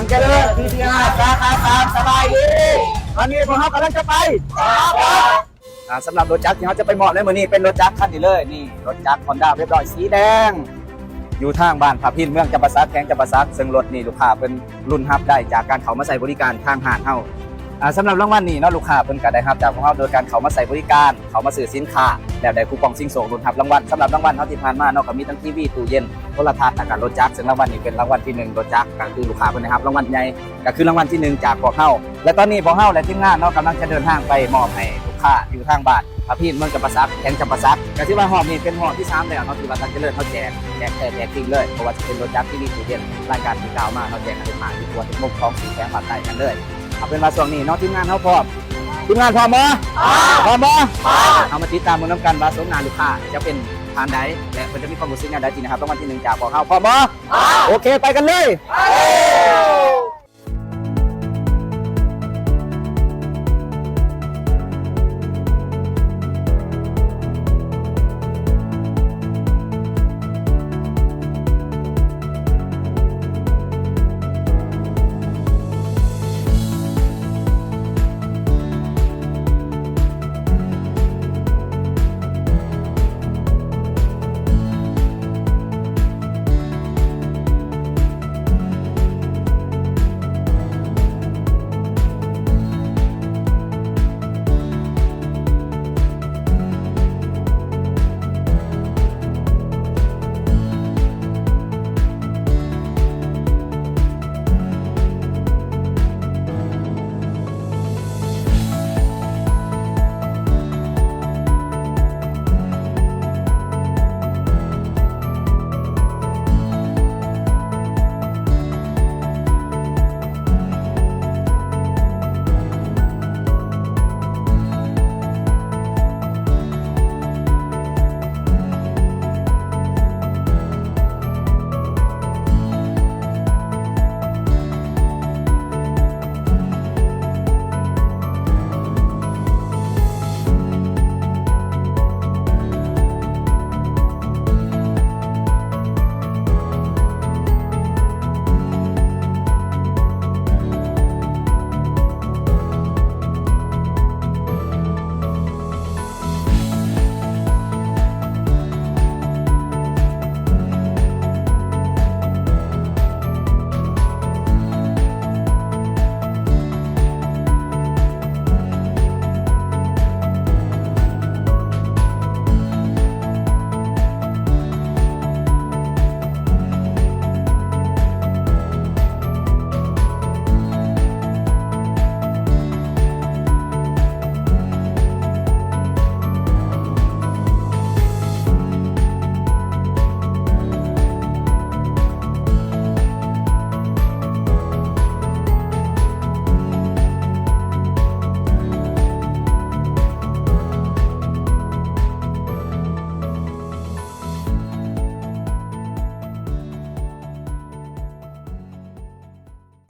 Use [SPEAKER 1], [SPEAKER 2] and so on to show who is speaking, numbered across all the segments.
[SPEAKER 1] งเจริญทีทีอาสาขาตามสบายดีตอนนี้พวกเขากำลังจะไปสำหรับรถจักรที่เขาจะไปเหมาะในมือนี้เป็นรถจักรคันนี้เลยนี่รถจักร Honda เรียบร้อยสีแดงอยู่ทางบ้านพาพินเมืองจำปาสักแข้งจำปาสักซึ่งรถนี่ลูกค้าเป็นรุ่นฮับได้จากการเขามาใส่บริการทางห้างเฮาสำหรับรางวัลนี้เนาะลูกค้าเป็นการได้รับจากพวกเราโดยการเขามาใส่บริการเขามาซื้อสินค้าแล้วได้คูปองสิ่งส่งรุ่นฮับรางวัลสำหรับรางวัลเท่าที่ผ่านมาเนาะก็มีทั้งทีวีตู้เย็นโทรทัศน์และการรถจักรซึ่งรางวัลนี้เป็นรางวัลที่1รถจักรก็คือลูกค้าเป็นนะครับรางวัลใหญ่ก็คือรางวัลที่1จากพวกเฮาและตอนนี้พวกเฮาและทีมงานเนาะกำลังจะเดินทางไปมอบให้ลูกค้าอยู่ทางบ้านพาพินเมืองจำปาสักแข้งจำปาสักก็ที่ว่าหอบนี่เป็นหอบที่3แล้วเนาะที่ว่าตั้งเจริญเขาแจกจริงเลยเพราะว่าจะเป็นรถจักรที่มีตู้เย็นรายการที่กล่าวมาเขาแจกกันมาที่ตัวทุกมุมของสีแสงภาคใต้กันเลยเอาเป็นว่าช่วงนี้เนาะทีมงานเขาพร้อมทีมงานพร้อมมั้ยพร้อมมั้ยเอามาติดตามมือน้ำกันว่าสมงานลูกค้าจะเป็นทานใดและมันจะมีความรู้สึกงานใดจริงนะครับรางวัลที่1จากพวกเขาพร้อมมั้ยโอเคไปกันเลย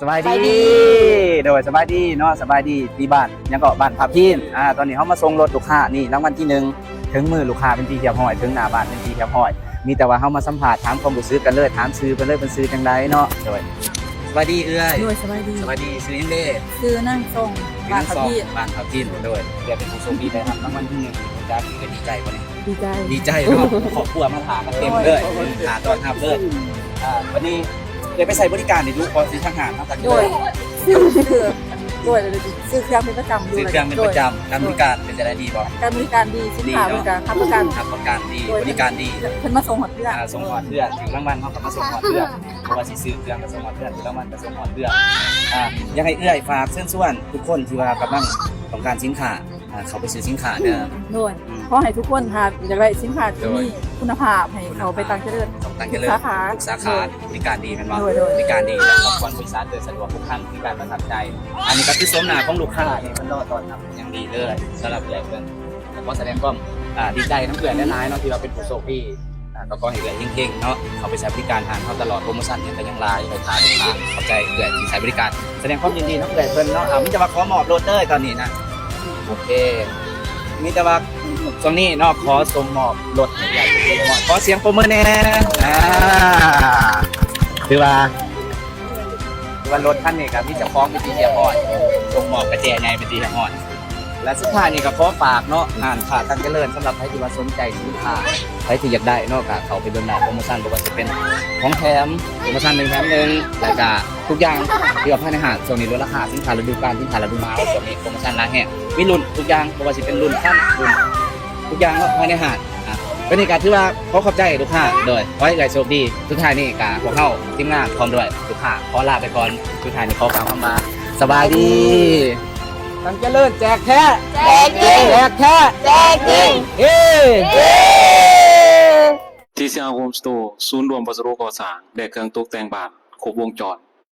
[SPEAKER 1] สบายดีโดยสบายดีเนาะสบายดีที่บ้านยังก็บ้านพาพินตอนนี้เขามาส่งรถลูกค้านี่รางวัลที่1ถึงมือลูกค้าเป็นที่เรียบร้อยถึงหน้าบ้านเป็นที่เรียบร้อยมีแต่ว่าเขามาสัมภาษณ์ถามความรู้สึกกันเลยถามซื้อกันเลยเป็นซื้อจังไดเนาะโดยสบายดีโดยสบายดีซื้อยังเด้
[SPEAKER 2] ซื้อนั่งส่งบ้านพา
[SPEAKER 1] พินโดยเดี๋ยวเป็นผู้โชคดีได้รับรางวัลที่1จากที่ก็ดีใจบ่นี่ดีใจเนาะขอบคุณมาถามกันเต็มเลยหาตอนรับเลยวันนี้เดี๋ยวไปใส่บริการในลูกพอซื้อทางหารทั้งตัดด้วย
[SPEAKER 2] ซื้อเครื่องเป็นประจำ
[SPEAKER 1] ซื้อเครื่องเป็นประจำการบริการเป็นจะได้ดีป่ะ
[SPEAKER 2] การบริการดีสินค้าบริการทำประกัน
[SPEAKER 1] ดีบริการดี
[SPEAKER 2] เพิ่นมาส่งหอดเพื่อน
[SPEAKER 1] ถึงรางวัลเขาก็มาส่งหอดเพื่อนเพราะว่าสิซื้อเครื่องก็ส่งหอดเพื่อนถึงรางวัลก็ส่งหอดเพื่อนยังให้เอื้อยฝากเชิญชวนทุกคนที่ว่ากำลังต้องการสินค้าเขาไปซื้อสินค้าเด้อ
[SPEAKER 2] ด้วยขอให้ทุกคนหาอยากได้สินค้าที่มีคุณภาพให้เขาไปตั้งเจริญ
[SPEAKER 1] สาขาบริการดีแม่นบ่บริการดีแล้วก็ควรบริการโดยสะดวกทุกท่านที่การประทับใจอันนี้ก็คือสมนาของลูกค้านี่มันรอต้อนรับอย่างดีเลยสำหรับเอื้อยเพิ่นขอแสดงความดีใจทั้งเอื้อยและนายเนาะที่เราเป็นผู้โชคดีก็ขอให้เอื้อยเก่งๆเนาะเขาไปใช้บริการทางเขาตลอดโปรโมชั่นเนี่ยก็ยังลายไปทานลูกค้าเข้าใจเอื้อยที่ใช้บริการแสดงความยินดีทั้งเอื้อยเพิ่นเนาะมีแต่ว่าขอมอบรถเด้อตอนนี้นะโอเคมีแต่ว่าตรงนี้เนาะขอส่งมอบรถใหญ่ขอเสียงปรบมือแน่ถือว่า ว่ารถคันนี้กับพี่เจ้าของเป็นที่เฮียอ่อนส่งมอบกระแจไงเป็นที่เฮียอ่อนและสุดท้ายนี่ก็ขอฝากเนาะงานขาตั้งเจริญสำหรับใครที่ว่าสนใจสินค้าใครที่อยากได้เนาะก็เขาไปเบิ่งได้โปรโมชั่นบ่ว่าจะเป็นของแถมโปรโมชั่น1แถม1แล้วก็ทุกอย่างที่ว่าภายในห้างช่วงนี้ลดราคาสินค้าฤดูกาลสินค้าฤดูหนาวช่วงนี้โปรโมชั่นหลายแฮะมีรุ่นทุกอย่างบ่ว่าสิเป็นรุ่นขั้นรุ่นทุกอย่างเนาะภายในห้างวันนี้ก็ถือว่าขอขอบใจลูกค้าโดยขอให้ได้โชคดีสุดท้ายนี่ก็พวกเฮาทีมงานพร้อมด้วยลูกค้าขอลาไปก่อนสุดท้ายนี่ขอกล่าวคำว่าสบายดีตั้งเจริญแจกแท้แจกจริงแจกแท้แจกจริงเฮ้
[SPEAKER 3] TCR Home Store ศูนย์รวมวัสดุก่อสร้างและเครื่องตกแต่งบ้านครบวงจร